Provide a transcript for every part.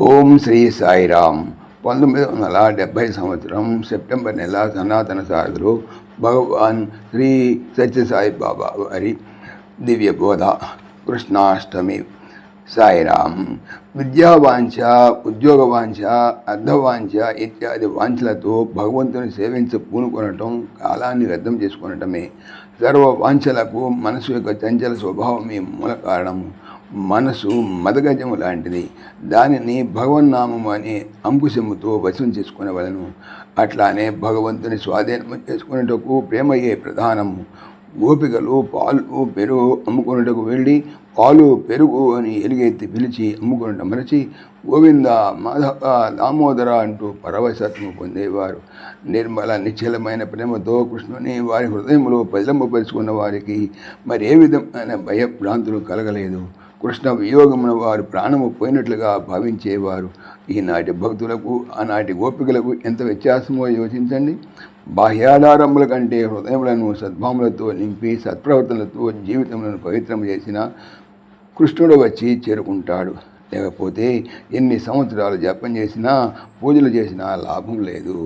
ఓం శ్రీ సాయిరామ్. 1970 సంవత్సరం సెప్టెంబర్ నెల సనాతన సాధులు భగవాన్ శ్రీ సత్యసాయి బాబా వారి దివ్య బోధ. కృష్ణాష్టమి. సాయిరామ్. విద్యావాంఛ, ఉద్యోగవాంఛ, అర్ధవాంఛ ఇత్యాది వాంఛలతో భగవంతుని పూనుకొనటం కాలాన్ని వ్యర్థం చేసుకొనటమే. సర్వ వాంఛలకు మనసు యొక్క చంచల స్వభావమే మూల కారణము. మనసు మదగజము లాంటిది. దానిని భగవన్నామము అనే అంకుశముతో వశం చేసుకునేవలను. అట్లానే భగవంతుని స్వాధీనం చేసుకునేటకు ప్రేమయే ప్రధానము. గోపికలు పాలు పెరుగు అమ్ముకున్నటకు వెళ్ళి పాలు పెరుగు అని ఎలుగెత్తి పిలిచి అమ్ముకున్నట మరచి గోవింద మాధవ దామోదర అంటూ పరవశత్వము పొందేవారు. నిర్మల నిశ్చలమైన ప్రేమతో కృష్ణుని వారి హృదయంలో పదిలంబపరుచుకున్న వారికి మరే విధమైన భయభ్రాంతులు కలగలేదు. కృష్ణ వియోగమున వారు ప్రాణము పోయినట్లుగా భావించేవారు. ఈనాటి భక్తులకు ఆనాటి గోపికలకు ఎంత వ్యత్యాసమో యోచించండి. బాహ్యాధారముల కంటే హృదయములను సద్భావములతో నింపి సత్ప్రవర్తనలతో జీవితములను పవిత్రం చేసిన కృష్ణుడు వచ్చి చేరుకుంటాడు. లేకపోతే ఎన్ని సంవత్సరాలు జపం చేసినా పూజలు చేసినా లాభం లేదు.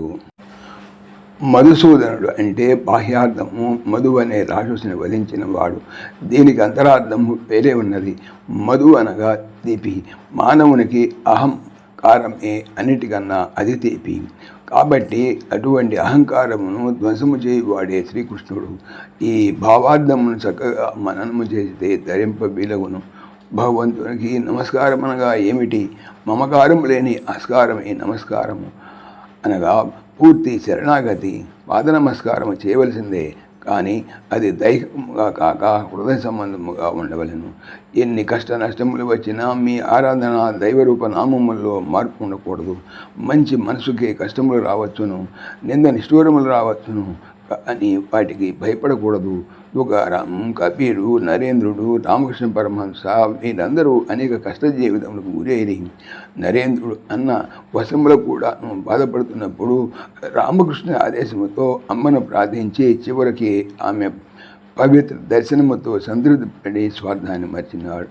మధుసూదనుడు అంటే బాహ్యార్థము మధు అనే రాక్షసుని వధించిన వాడు. దీనికి అంతరార్థము వేరే ఉన్నది. మధు అనగా తీపి. మానవునికి అహంకారమే అన్నిటికన్నా అది తీపి. కాబట్టి అటువంటి అహంకారమును ధ్వంసము చేయువాడే శ్రీకృష్ణుడు. ఈ భావార్థమును చక్కగా మననము చేస్తే ధరింపబీలగును. భగవంతునికి నమస్కారం అనగా ఏమిటి? మమకారం లేని ఆస్కారమే నమస్కారము అనగా పూర్తి శరణాగతి. పాద నమస్కారము చేయవలసిందే, కానీ అది దైహికముగా కాక హృదయ సంబంధముగా ఉండవలను. ఎన్ని కష్ట నష్టములు వచ్చినా మీ ఆరాధన దైవరూప నామముల్లో మార్పు ఉండకూడదు. మంచి మనసుకే కష్టములు రావచ్చును, నింద నిష్ఠూరములు రావచ్చును, అని వాటికి భయపడకూడదు. తుకారాం, కబీరు, నరేంద్రుడు, రామకృష్ణ పరమహంస వీరందరూ అనేక కష్ట జీవితములకు గురైరి. నరేంద్రుడు అన్న వశములు కూడా బాధపడుతున్నప్పుడు రామకృష్ణ ఆదేశముతో అమ్మను ప్రార్థించి చివరికి ఆమె పవిత్ర దర్శనముతో సంతృప్తిపడి స్వార్థాన్ని మర్చినాడు.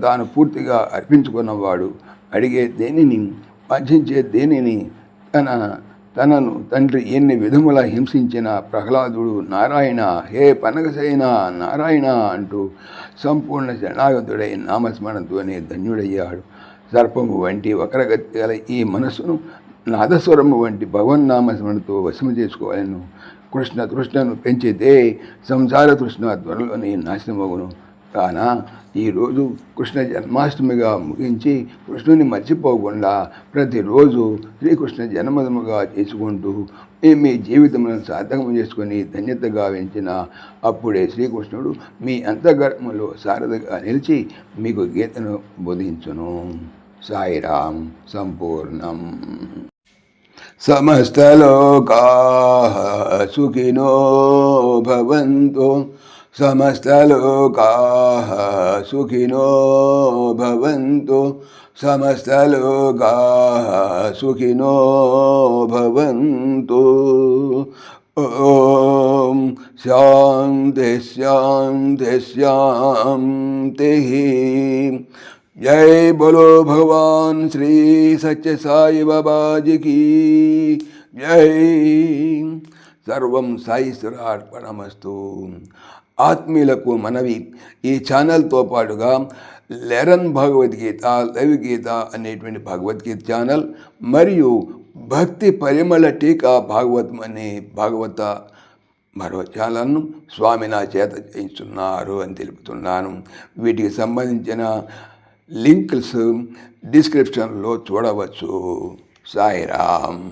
తాను పూర్తిగా అర్పించుకున్నవాడు. అడిగే దేనిని, వాంఛించే దేనిని తనను తండ్రి ఎన్ని విధముల హింసించిన ప్రహ్లాదుడు నారాయణ, హే పనగసైన నారాయణ అంటూ సంపూర్ణ శరణాగతుడై నామస్మరణతోనే ధన్యుడయ్యాడు. సర్పము వంటి వక్రగతి గల ఈ మనస్సును నాదస్వరము వంటి భగవన్నామస్మరణతో వశము చేసుకోవాలను. కృష్ణ తృష్ణను పెంచితే సంసార తృష్ణ త్వరలోనే నాశనమగును. కాన ఈరోజు కృష్ణ జన్మాష్టమిగా ముగించి కృష్ణుని మర్చిపోకుండా ప్రతిరోజు శ్రీకృష్ణ జన్మదినముగా చేసుకుంటూ మీ జీవితములను సార్థకం చేసుకొని ధన్యత గావించిన అప్పుడే శ్రీకృష్ణుడు మీ అంతఃకరణములో సారథిగా నిలిచి మీకు గీతను బోధించును. సాయిరామ్. సంపూర్ణం. సమస్తలోకాః సుఖినో భవంతు. సమస్తలోకాః సుఖినో భవంతు. సమస్తలోకాః సుఖినో భవంతు. ఓం శాంతి శాంతి శాంతి. జై బోలో భగవాన్ శ్రీ సత్య సాయి బాబాజీకి జై. సర్వం సాయిశ్వరార్పణమస్తు. ఆత్మీయులకు మనవి, ఈ ఛానల్తో పాటుగా లెరన్ భగవద్గీత, లైవ్ గీత అనేటువంటి భగవద్గీత ఛానల్ మరియు భక్తి పరిమళ టీకా భాగవతం అనే భాగవత మరో ఛానల్ను స్వామి నా చేత చేయిస్తున్నారు అని తెలుపుతున్నాను. వీటికి సంబంధించిన లింక్స్ డిస్క్రిప్షన్లో చూడవచ్చు. సాయిరామ్.